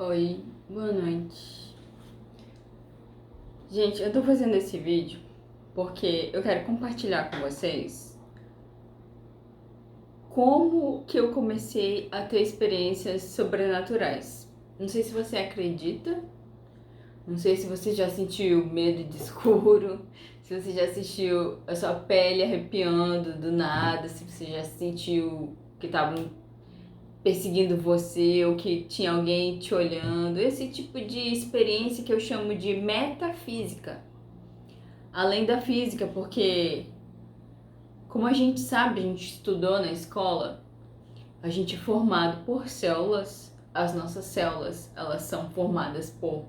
Oi, boa noite. Gente, eu tô fazendo esse vídeo porque eu quero compartilhar com vocês como que eu comecei a ter experiências sobrenaturais. Não sei se você acredita, não sei se você já sentiu medo de escuro, se você já sentiu a sua pele arrepiando do nada, se você já sentiu que estavam perseguindo você ou que tinha alguém te olhando, esse tipo de experiência que eu chamo de metafísica. Além da física, porque como a gente sabe, a gente estudou na escola, a gente é formado por células. As nossas células, elas são formadas por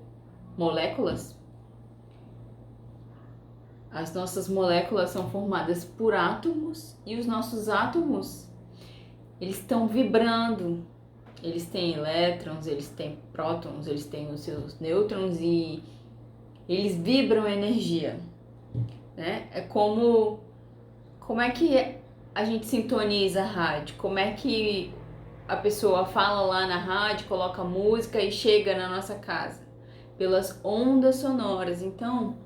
moléculas. As nossas moléculas são formadas por átomos e os nossos átomos, eles estão vibrando. Eles têm elétrons, eles têm prótons, eles têm os seus nêutrons e eles vibram energia, né? É como é que a gente sintoniza a rádio? Como é que a pessoa fala lá na rádio, coloca música e chega na nossa casa? Pelas ondas sonoras. Então,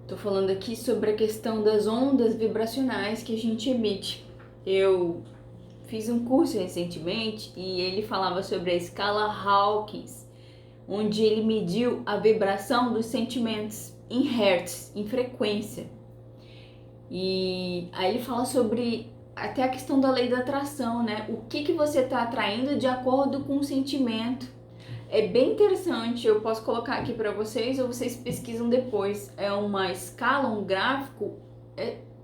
tô falando aqui sobre a questão das ondas vibracionais que a gente emite. Eu fiz um curso recentemente e ele falava sobre a escala Hawkins, onde ele mediu a vibração dos sentimentos em hertz, em frequência. E aí ele fala sobre até a questão da lei da atração, né? O que você está atraindo de acordo com o sentimento. É bem interessante, eu posso colocar aqui para vocês ou vocês pesquisam depois. É uma escala, um gráfico,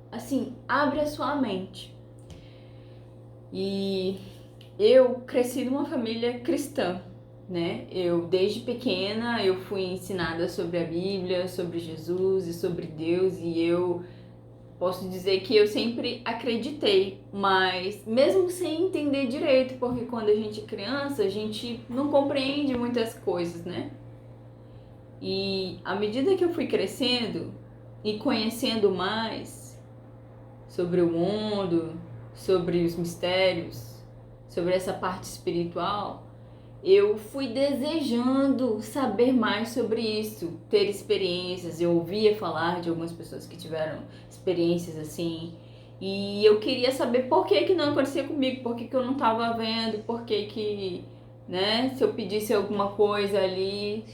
assim, abre a sua mente. E eu cresci numa família cristã, né? Eu desde pequena eu fui ensinada sobre a Bíblia, sobre Jesus e sobre Deus, e eu posso dizer que eu sempre acreditei, mas mesmo sem entender direito, porque quando a gente é criança, a gente não compreende muitas coisas, né? E à medida que eu fui crescendo e conhecendo mais sobre o mundo, sobre os mistérios, sobre essa parte espiritual, eu fui desejando saber mais sobre isso, ter experiências. Eu ouvia falar de algumas pessoas que tiveram experiências assim, e eu queria saber por que não acontecia comigo, por que eu não estava vendo, por que, né, se eu pedisse alguma coisa ali,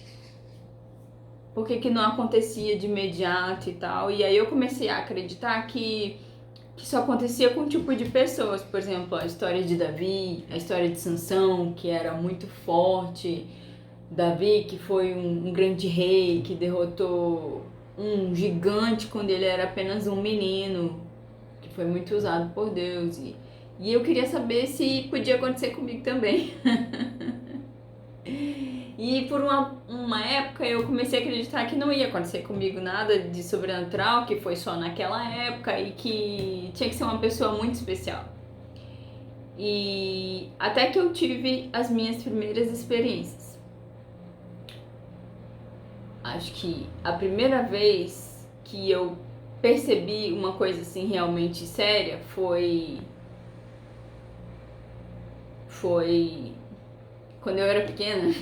por que não acontecia de imediato e tal. E aí eu comecei a acreditar que isso acontecia com um tipo de pessoas. Por exemplo, a história de Davi, a história de Sansão, que era muito forte. Davi, que foi um grande rei, que derrotou um gigante quando ele era apenas um menino, que foi muito usado por Deus. E eu queria saber se podia acontecer comigo também. E por uma época eu comecei a acreditar que não ia acontecer comigo nada de sobrenatural, que foi só naquela época e que tinha que ser uma pessoa muito especial. E até que eu tive as minhas primeiras experiências. Acho que a primeira vez que eu percebi uma coisa assim realmente séria foi quando eu era pequena.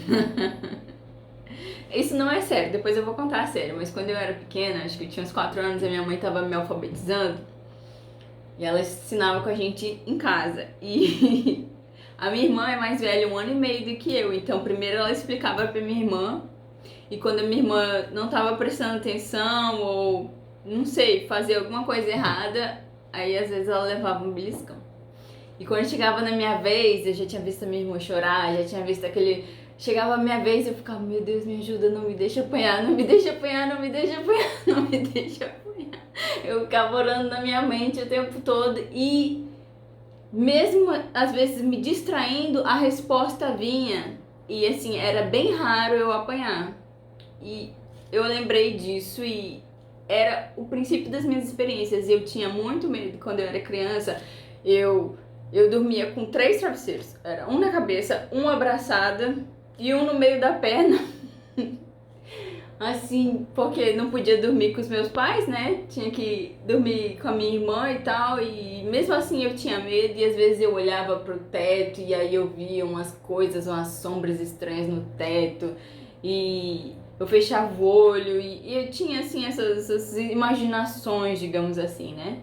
Isso não é sério, depois eu vou contar a sério, mas quando eu era pequena, acho que eu tinha uns 4 anos, a minha mãe tava me alfabetizando e ela ensinava com a gente em casa. E a minha irmã é mais velha 1 ano e meio do que eu, então primeiro ela explicava pra minha irmã, e quando a minha irmã não tava prestando atenção ou, não sei, fazia alguma coisa errada, aí às vezes ela levava um beliscão. E quando chegava na minha vez, eu já tinha visto a minha irmã chorar, já tinha visto aquele... Chegava a minha vez e eu ficava, meu Deus, me ajuda, não me deixa apanhar, não me deixa apanhar, não me deixa apanhar, não me deixa apanhar. Eu ficava orando na minha mente o tempo todo e mesmo às vezes me distraindo, a resposta vinha. E assim, era bem raro eu apanhar. E eu lembrei disso e era o princípio das minhas experiências. Eu tinha muito medo quando eu era criança. Eu dormia com 3 travesseiros. Era um na cabeça, um abraçada e um no meio da perna. Assim, porque não podia dormir com os meus pais, né? Tinha que dormir com a minha irmã e tal, e mesmo assim eu tinha medo, e às vezes eu olhava pro teto e aí eu via umas coisas, umas sombras estranhas no teto, e eu fechava o olho, e eu tinha assim essas imaginações, digamos assim, né?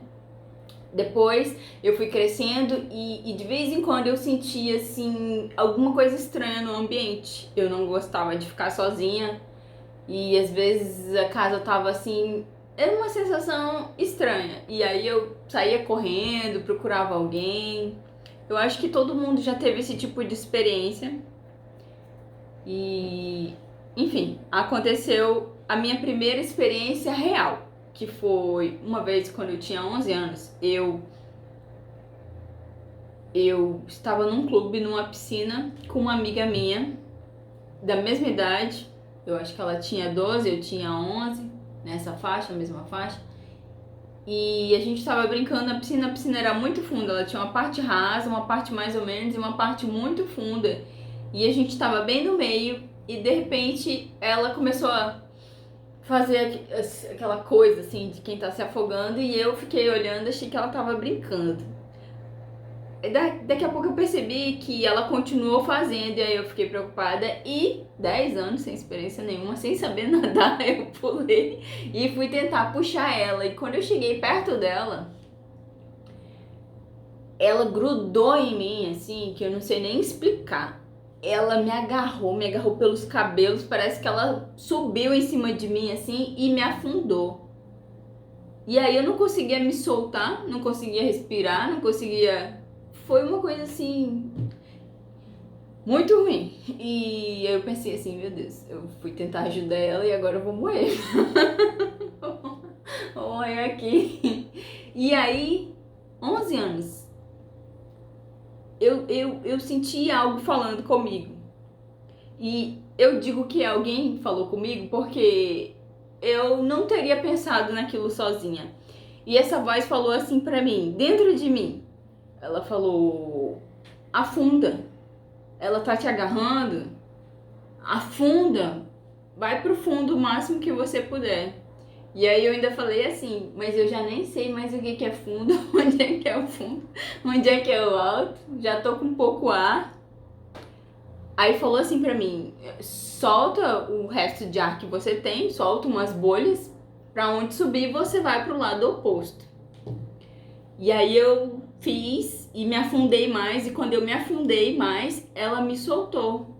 Depois eu fui crescendo e de vez em quando eu sentia assim alguma coisa estranha no ambiente. Eu não gostava de ficar sozinha e às vezes a casa tava assim, era uma sensação estranha. E aí eu saía correndo, procurava alguém. Eu acho que todo mundo já teve esse tipo de experiência. E, enfim, aconteceu a minha primeira experiência real, que foi uma vez quando eu tinha 11 anos. Eu estava num clube, numa piscina, com uma amiga minha, da mesma idade. Eu acho que ela tinha 12, eu tinha 11, nessa faixa, mesma faixa. E a gente estava brincando na piscina. A piscina era muito funda, ela tinha uma parte rasa, uma parte mais ou menos e uma parte muito funda. E a gente estava bem no meio e de repente ela começou a fazer aquela coisa assim de quem tá se afogando e eu fiquei olhando, achei que ela tava brincando. Daqui a pouco eu percebi que ela continuou fazendo e aí eu fiquei preocupada e 10 anos sem experiência nenhuma, sem saber nadar, eu pulei e fui tentar puxar ela. E quando eu cheguei perto dela, ela grudou em mim assim, que eu não sei nem explicar. Ela me agarrou pelos cabelos, parece que ela subiu em cima de mim assim e me afundou. E aí eu não conseguia me soltar, não conseguia respirar, não conseguia. Foi uma coisa assim muito ruim. E eu pensei assim, meu Deus, eu fui tentar ajudar ela e agora eu vou morrer. Vou morrer aqui. E aí, 11 anos, eu senti algo falando comigo. E eu digo que alguém falou comigo porque eu não teria pensado naquilo sozinha. E essa voz falou assim pra mim, dentro de mim. Ela falou: afunda. Ela tá te agarrando, afunda, vai pro fundo o máximo que você puder. E aí eu ainda falei assim, mas eu já nem sei mais o que é fundo, onde é que é o fundo, onde é que é o alto, já tô com pouco ar. Aí falou assim pra mim, solta o resto de ar que você tem, solta umas bolhas, pra onde subir você vai pro lado oposto. E aí eu fiz e me afundei mais, e quando eu me afundei mais, ela me soltou.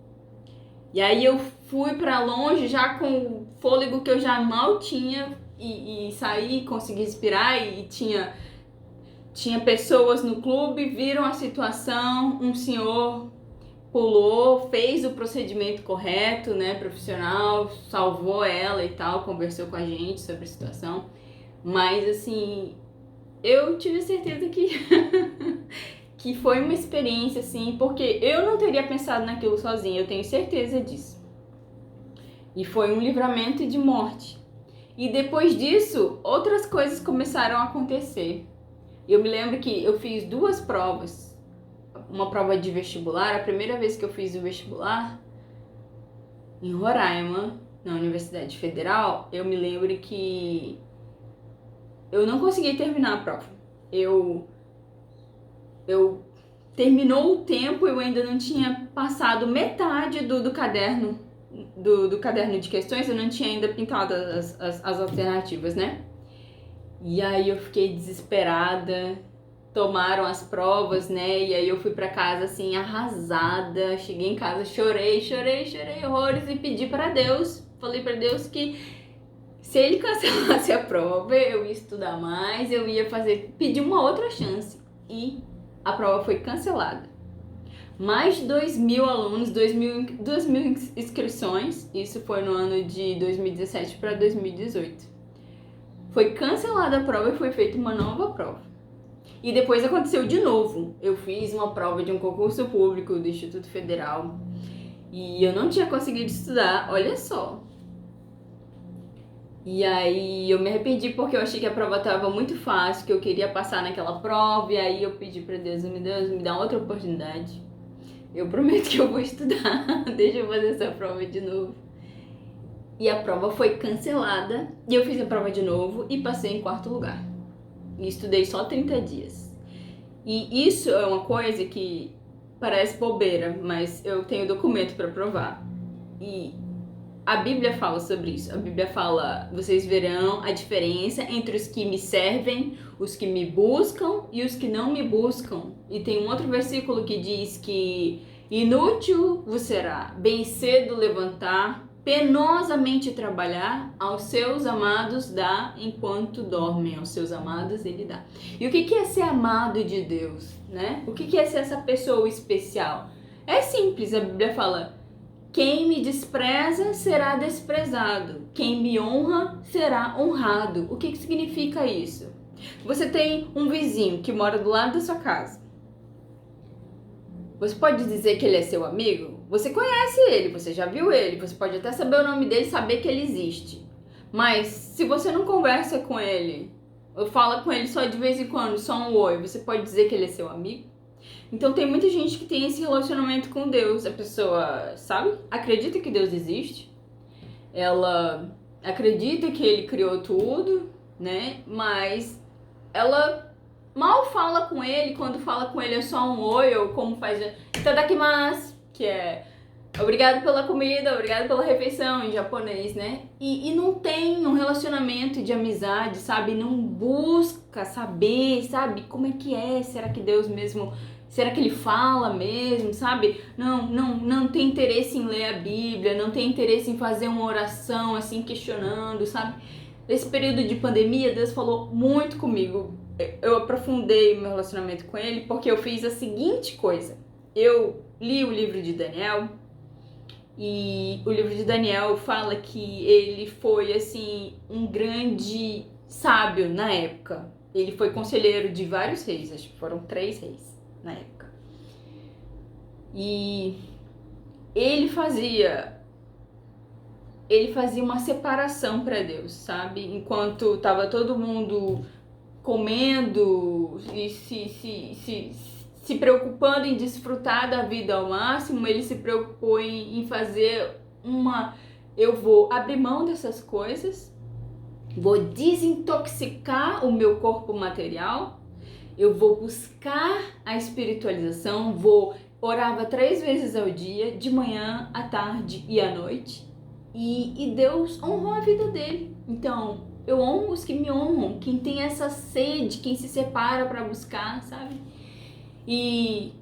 E aí eu fui pra longe já com o fôlego que eu já mal tinha e saí, consegui respirar e tinha pessoas no clube, viram a situação, um senhor pulou, fez o procedimento correto, né, profissional, salvou ela e tal, conversou com a gente sobre a situação. Mas assim, eu tive certeza que que foi uma experiência assim, porque eu não teria pensado naquilo sozinha, eu tenho certeza disso. E foi um livramento de morte. E depois disso, outras coisas começaram a acontecer. Eu me lembro que eu fiz duas provas. Uma prova de vestibular, a primeira vez que eu fiz o vestibular, em Roraima, na Universidade Federal, eu me lembro que eu não consegui terminar a prova. Eu terminou o tempo, eu ainda não tinha passado metade do caderno, do caderno de questões, eu não tinha ainda pintado as alternativas, né? E aí eu fiquei desesperada, tomaram as provas, né? E aí eu fui pra casa assim, arrasada, cheguei em casa, chorei horrores e pedi pra Deus, falei pra Deus que se ele cancelasse a prova, eu ia estudar mais, eu ia pedir uma outra chance. E a prova foi cancelada. Mais de 2.000 alunos, 2.000 inscrições, isso foi no ano de 2017 para 2018. Foi cancelada a prova e foi feita uma nova prova. E depois aconteceu de novo. Eu fiz uma prova de um concurso público do Instituto Federal e eu não tinha conseguido estudar, olha só. E aí eu me arrependi porque eu achei que a prova estava muito fácil, que eu queria passar naquela prova, e aí eu pedi para Deus me dá outra oportunidade. Eu prometo que eu vou estudar, deixa eu fazer essa prova de novo. e a prova foi cancelada, e eu fiz a prova de novo e passei em 4º lugar. E estudei só 30 dias. E isso é uma coisa que parece bobeira, mas eu tenho documento para provar. E a Bíblia fala sobre isso. A Bíblia fala, vocês verão a diferença entre os que me servem, os que me buscam e os que não me buscam. E tem um outro versículo que diz que inútil vos será bem cedo levantar, penosamente trabalhar, aos seus amados dá enquanto dormem, aos seus amados ele dá. E o que é ser amado de Deus, né? O que é ser essa pessoa especial? É simples, a Bíblia fala: quem me despreza será desprezado, quem me honra será honrado. O que significa isso? Você tem um vizinho que mora do lado da sua casa. Você pode dizer que ele é seu amigo? Você conhece ele, você já viu ele, você pode até saber o nome dele, saber que ele existe. Mas se você não conversa com ele, ou fala com ele só de vez em quando, só um oi, você pode dizer que ele é seu amigo? Então tem muita gente que tem esse relacionamento com Deus. A pessoa, sabe, acredita que Deus existe, ela acredita que ele criou tudo, né? Mas ela mal fala com ele, quando fala com ele é só um oi, ou como faz itadakimasu, que é obrigado pela comida, obrigado pela refeição em japonês, né? E não tem um relacionamento de amizade, sabe? Não busca saber, sabe? Como é que é? Será que Deus mesmo... Será que ele fala mesmo, sabe? Não tem interesse em ler a Bíblia, não tem interesse em fazer uma oração assim, questionando, sabe? Nesse período de pandemia, Deus falou muito comigo. Eu aprofundei o meu relacionamento com ele porque eu fiz a seguinte coisa. Eu li o livro de Daniel e o livro de Daniel fala que ele foi, assim, um grande sábio na época. Ele foi conselheiro de vários reis, acho que foram 3 reis na época. E ele fazia uma separação para Deus, sabe? Enquanto tava todo mundo comendo e se preocupando em desfrutar da vida ao máximo, ele se preocupou em fazer eu vou abrir mão dessas coisas, vou desintoxicar o meu corpo material, eu vou buscar a espiritualização, orava 3 vezes ao dia, de manhã, à tarde e à noite. E Deus honrou a vida dele. Então, eu honro os que me honram, quem tem essa sede, quem se separa para buscar, sabe? E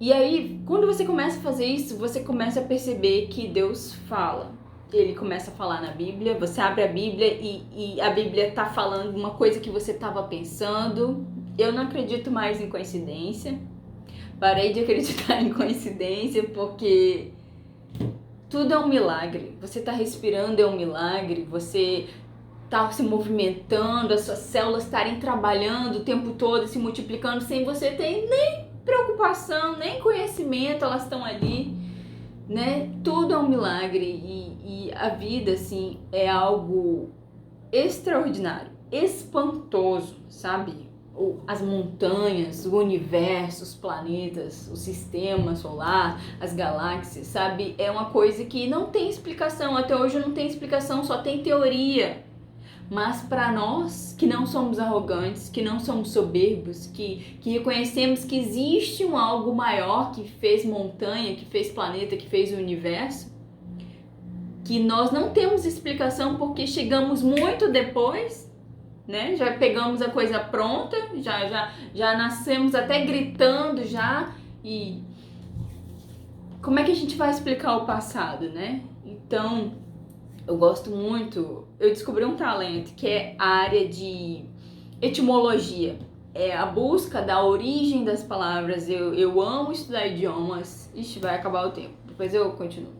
aí, quando você começa a fazer isso, você começa a perceber que Deus fala. Ele começa a falar na Bíblia, você abre a Bíblia e a Bíblia tá falando uma coisa que você estava pensando. Eu não acredito mais em coincidência. Parei de acreditar em coincidência porque tudo é um milagre. Você tá respirando é um milagre, você tá se movimentando, as suas células estarem trabalhando o tempo todo, se multiplicando sem você ter nem preocupação, nem conhecimento, elas estão ali, né? Tudo é um milagre e a vida, assim, é algo extraordinário, espantoso, sabe? As montanhas, o universo, os planetas, o sistema solar, as galáxias, sabe? É uma coisa que não tem explicação, até hoje não tem explicação, só tem teoria. Mas para nós que não somos arrogantes, que não somos soberbos, que reconhecemos que existe um algo maior que fez montanha, que fez planeta, que fez o universo, que nós não temos explicação porque chegamos muito depois, né? Já pegamos a coisa pronta, já nascemos até gritando já, e como é que a gente vai explicar o passado, né? Então, eu gosto muito, eu descobri um talento que é a área de etimologia, é a busca da origem das palavras. Eu amo estudar idiomas. Ixi, vai acabar o tempo, depois eu continuo.